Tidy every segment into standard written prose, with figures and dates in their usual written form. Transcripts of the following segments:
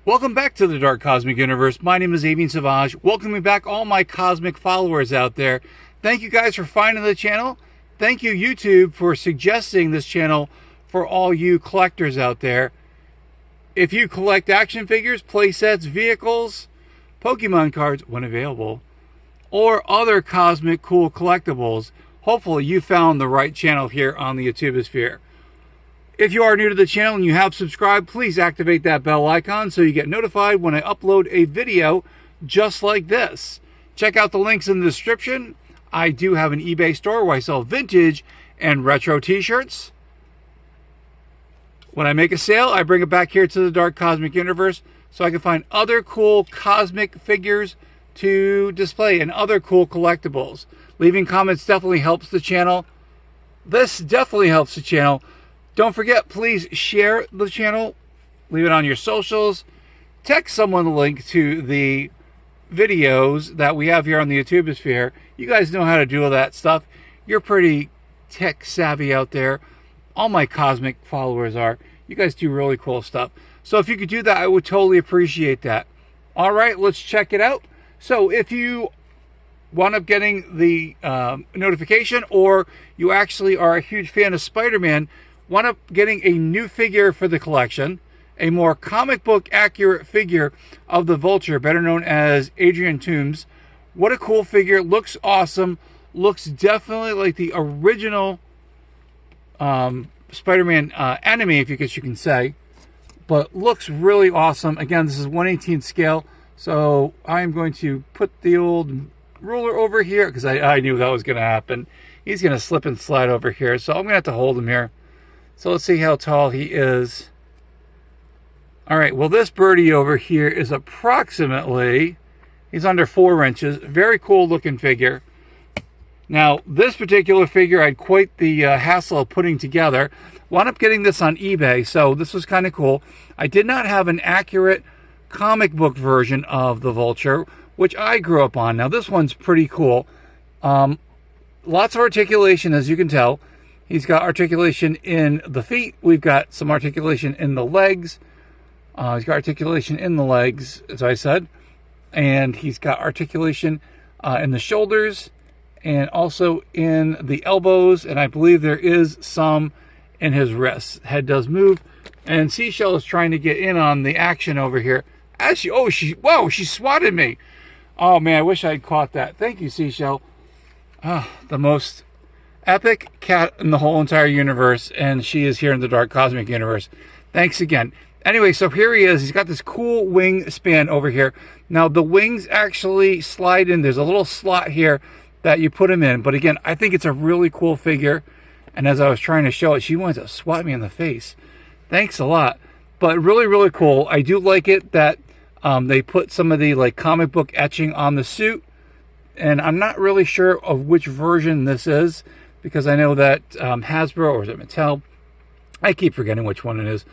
Welcome back to the Dark Cosmic Universe. My name is Avian Savage. Welcoming back all my cosmic followers out there. Thank you guys for finding the channel. Thank you, YouTube, for suggesting this channel for all you collectors out there. If you collect action figures, playsets, vehicles, Pokemon cards when available, or other cosmic cool collectibles, hopefully you found the right channel here on the YouTubosphere. If you are new to the channel and you have subscribed, please activate that bell icon so you get notified when I upload a video just like this. Check out the links in the description. I do have an eBay store where I sell vintage and retro t-shirts. When I make a sale, I bring it back here to the Dark Cosmic Universe so I can find other cool cosmic figures to display and other cool collectibles. Leaving comments definitely helps the channel. This definitely helps the channel. Don't forget, please share the channel. Leave it on your socials. Text someone the link to the videos that we have here on the YouTubosphere. You guys know how to do all that stuff. You're pretty tech savvy out there. All my cosmic followers are. You guys do really cool stuff. So if you could do that, I would totally appreciate that. All right, let's check it out. So if you wound up getting the notification, or you actually are a huge fan of Spider-Man, wound up getting a new figure for the collection, a more comic book accurate figure of the Vulture, better known as Adrian Toombs. What a cool figure. Looks awesome. Looks definitely like the original Spider-Man enemy, if you guess you can say. But looks really awesome. Again, this is 1/18 scale. So I'm going to put the old ruler over here because I knew that was going to happen. He's going to slip and slide over here. So I'm going to have to hold him here. So let's see how tall he is. All right, well, this birdie over here is approximately, he's under 4 inches. Very cool looking figure. Now, this particular figure I had quite the hassle of putting together. Wound up getting this on eBay, so this was kind of cool. I did not have an accurate comic book version of the Vulture, which I grew up on. Now, this one's pretty cool. Lots of articulation, as you can tell. He's got articulation in the feet. We've got some articulation in the legs. He's got articulation in the legs, as I said. And he's got articulation in the shoulders and also in the elbows. And I believe there is some in his wrists. Head does move. And Seashell is trying to get in on the action over here. As she swatted me. Oh, man, I wish I had caught that. Thank you, Seashell. The most epic cat in the whole entire universe, and she is here in the Dark Cosmic Universe. Thanks again. Anyway, so here he is. He's got this cool wing span over here. Now, the wings actually slide in. There's a little slot here that you put him in. But again, I think it's a really cool figure. And as I was trying to show it, she wanted to swat me in the face. Thanks a lot. But really, really cool. I do like it that they put some of the like comic book etching on the suit. And I'm not really sure of which version this is, because I know that Hasbro, or is it Mattel? I keep forgetting which one it is.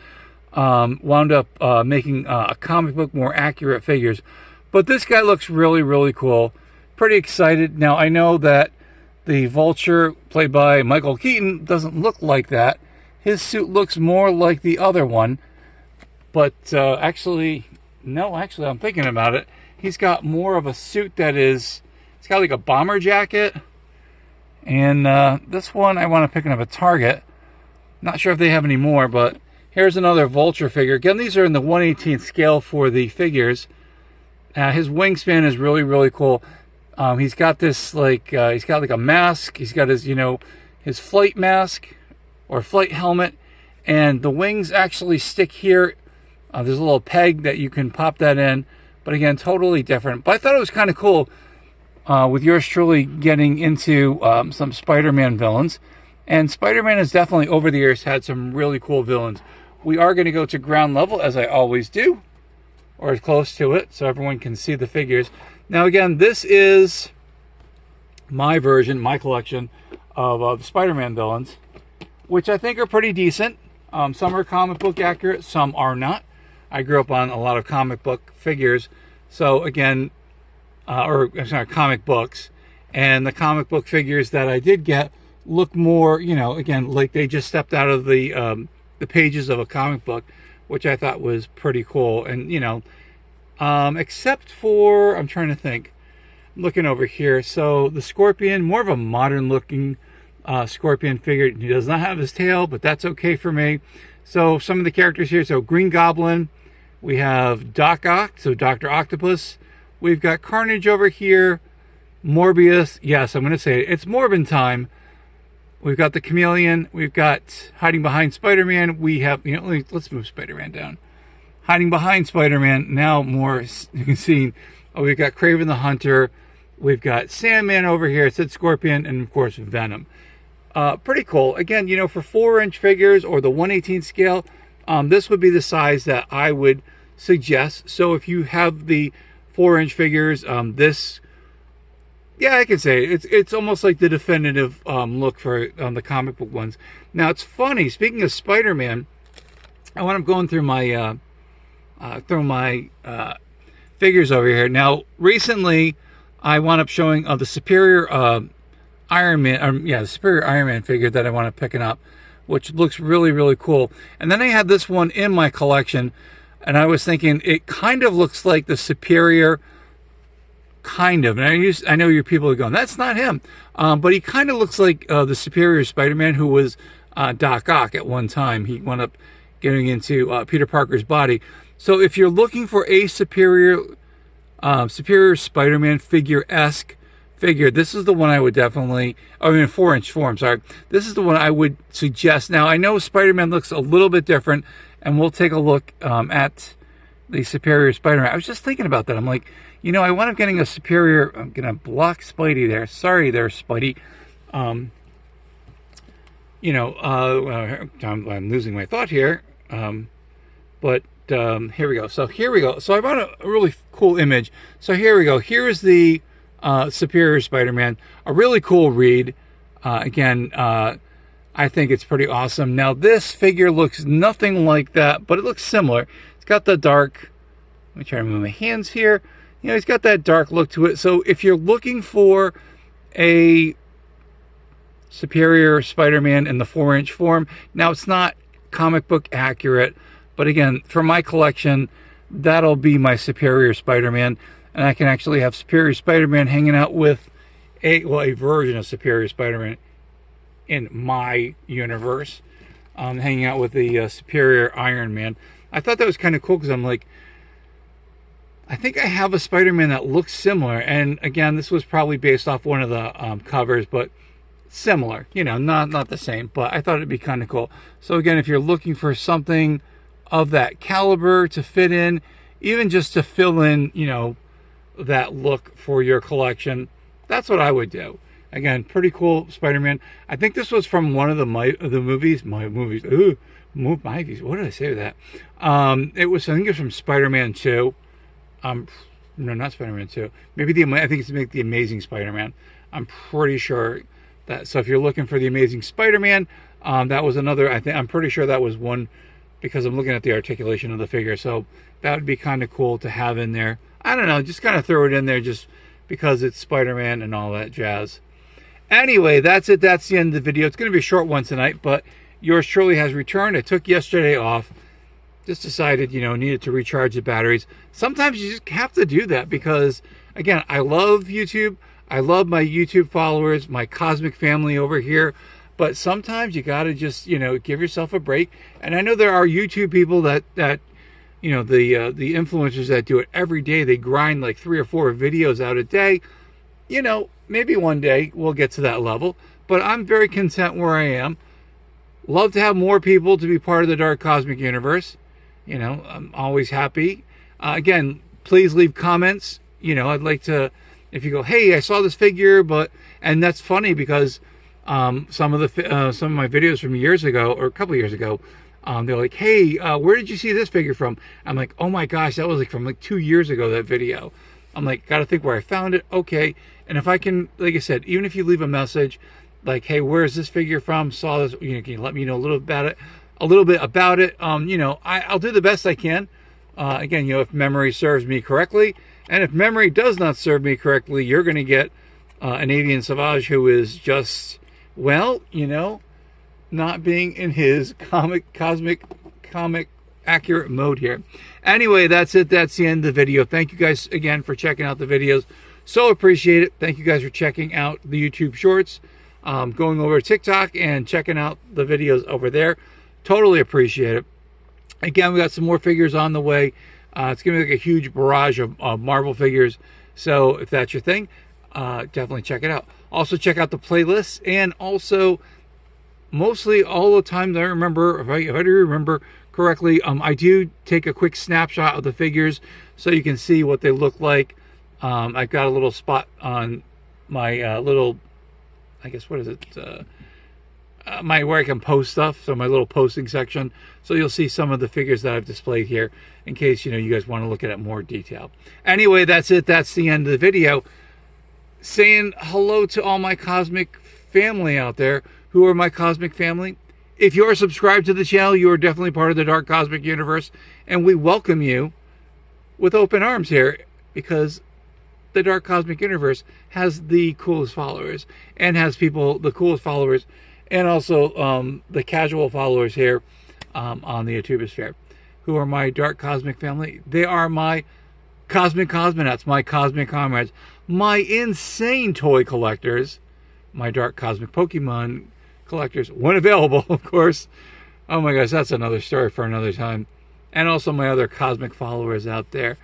Wound up making a comic book more accurate figures. But this guy looks really, really cool. Pretty excited. Now, I know that the Vulture, played by Michael Keaton, doesn't look like that. His suit looks more like the other one. But actually, I'm thinking about it. He's got more of a suit that is, it's got like a bomber jacket. And this one I want to pick up at Target. Not sure if they have any more, but here's another Vulture figure. Again, these are in the 1/18 scale for the figures. His wingspan is really, really cool. He's got this like he's got like a mask. He's got his his flight mask or flight helmet, and the wings actually stick here. There's a little peg that you can pop that in. But again, totally different. But I thought it was kind of cool. With yours truly getting into some Spider-Man villains. And Spider-Man has definitely, over the years, had some really cool villains. We are going to go to ground level, as I always do. Or as close to it, so everyone can see the figures. Now, again, this is my version, my collection of the Spider-Man villains, which I think are pretty decent. Some are comic book accurate, some are not. I grew up on a lot of comic book figures. So, again, comic books, and the comic book figures that I did get look more, again, like they just stepped out of the pages of a comic book. which I thought was pretty cool. And, you know, except for, I'm trying to think, looking over here. So the Scorpion, more of a modern looking Scorpion figure. He does not have his tail, but that's okay for me. So some of the characters here, so Green Goblin, we have Doc Ock, so Dr. Octopus. We've got Carnage over here, Morbius. Yes, I'm going to say it. It's Morbin time. We've got the Chameleon. We've got hiding behind Spider-Man. We have, you know, let's move Spider-Man down. Hiding behind Spider-Man. Now more, you can see, oh, we've got Kraven the Hunter. We've got Sandman over here. It said Scorpion, and of course Venom. Pretty cool. Again, you know, for 4-inch figures or the 1/18 scale, this would be the size that I would suggest. So if you have the 4-inch figures, this, yeah, I can say it's almost like the definitive look for the comic book ones. Now it's funny. Speaking of Spider-Man, when I'm going through my figures over here. Now recently, I wound up showing the Superior Iron Man, the Superior Iron Man figure that I wound up picking up, which looks really, really cool. And then I had this one in my collection, and I was thinking it kind of looks like the Superior, kind of. And I know your people are going, that's not him, but he kind of looks like the Superior Spider-Man, who was Doc Ock at one time. He wound up getting into Peter Parker's body. So if you're looking for a Superior Spider-Man figure-esque figure, this is the one I would definitely, I mean, 4-inch form, sorry. This is the one I would suggest. Now, I know Spider-Man looks a little bit different, and we'll take a look at the Superior Spider-Man. I was just thinking about that. I'm like, you know, I wound up getting a Superior, I'm going to block Spidey there. Sorry there, Spidey. You know, I'm losing my thought here. But here we go. So here we go. So I bought a really cool image. So here we go. Here is the Superior Spider-Man. A really cool read. Again, I think it's pretty awesome. Now this figure looks nothing like that, but it looks similar. It's got the dark, let me try to move my hands here. You know, he's got that dark look to it. So if you're looking for a Superior Spider-Man in the 4-inch form, now it's not comic book accurate, but again, for my collection, that'll be my Superior Spider-Man. And I can actually have Superior Spider-Man hanging out with a version of Superior Spider-Man in my universe, hanging out with the Superior Iron Man. I thought that was kind of cool because I'm like, I think I have a Spider-Man that looks similar. And again, this was probably based off one of the covers, but similar, you know, not the same, but I thought it'd be kind of cool. So again, if you're looking for something of that caliber to fit in, even just to fill in, you know, that look for your collection, that's what I would do. Again, pretty cool Spider-Man. I think this was from one of the movies. Ooh, movies. What did I say with that? It was, I think it was from Spider-Man 2. No, not Spider-Man 2. Maybe I think it's the Amazing Spider-Man. I'm pretty sure that. So if you're looking for the Amazing Spider-Man, that was another. I'm pretty sure that was one, because I'm looking at the articulation of the figure. So that would be kind of cool to have in there. I don't know, just kind of throw it in there just because it's Spider-Man and all that jazz. Anyway, that's it. That's the end of the video. It's going to be a short one tonight, but yours truly has returned. I took yesterday off. Just decided, you know, needed to recharge the batteries. Sometimes you just have to do that because, again, I love YouTube. I love my YouTube followers, my cosmic family over here. But sometimes you got to just, you know, give yourself a break. And I know there are YouTube people that you know, the influencers that do it every day. They grind like 3 or 4 videos out a day. You know, maybe one day we'll get to that level. But I'm very content where I am. Love to have more people to be part of the Dark Cosmic Universe. You know, I'm always happy. Again, please leave comments. You know, I'd like to, if you go, hey, I saw this figure, and that's funny because some of my videos from years ago, or a couple years ago, they're like, hey, where did you see this figure from? I'm like, oh my gosh, that was like from like 2 years ago, that video. I'm like, gotta think where I found it. Okay. And if I can, like I said, even if you leave a message like, hey, where is this figure from? Saw this, you know, can you let me know a little bit about it? You know, I'll do the best I can. Again, you know, if memory serves me correctly, and if memory does not serve me correctly, you're going to get an Avian Savage who is just, well, you know, not being in his cosmic accurate mode here. Anyway, that's it. That's the end of the video. Thank you guys again for checking out the videos. So appreciate it. Thank you guys for checking out the YouTube Shorts, going over to TikTok and checking out the videos over there. Totally appreciate it. Again, we got some more figures on the way. It's going to be like a huge barrage of Marvel figures. So if that's your thing, definitely check it out. Also check out the playlists, and also mostly all the times I remember, if I do remember correctly, I do take a quick snapshot of the figures so you can see what they look like. I got a little spot on my little, I guess, what is it? Where I can post stuff, so my little posting section. So you'll see some of the figures that I've displayed here in case, you guys want to look at it in more detail. Anyway, that's it. That's the end of the video. Saying hello to all my cosmic family out there. Who are my cosmic family? If you're subscribed to the channel, you are definitely part of the Dark Cosmic Universe, and we welcome you with open arms here, because the Dark Cosmic Universe has the coolest followers, and has the coolest followers, and also the casual followers here on the YouTubesphere. Who are my Dark Cosmic family? They are my Cosmic Cosmonauts, my Cosmic Comrades, my insane toy collectors, my Dark Cosmic Pokemon collectors, when available, of course. Oh my gosh, that's another story for another time. And also my other cosmic followers out there.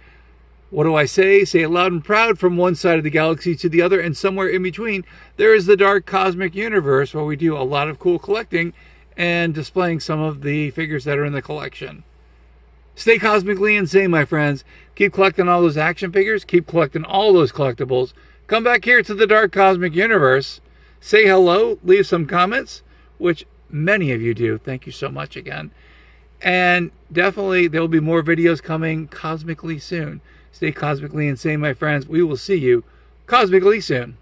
What do I say? Say it loud and proud. From one side of the galaxy to the other, and somewhere in between, there is the Dark Cosmic Universe, where we do a lot of cool collecting and displaying some of the figures that are in the collection. Stay cosmically insane, my friends. Keep collecting all those action figures. Keep collecting all those collectibles. Come back here to the Dark Cosmic Universe. Say hello. Leave some comments, which many of you do. Thank you so much again. And definitely there will be more videos coming cosmically soon. Stay cosmically insane, my friends. We will see you cosmically soon.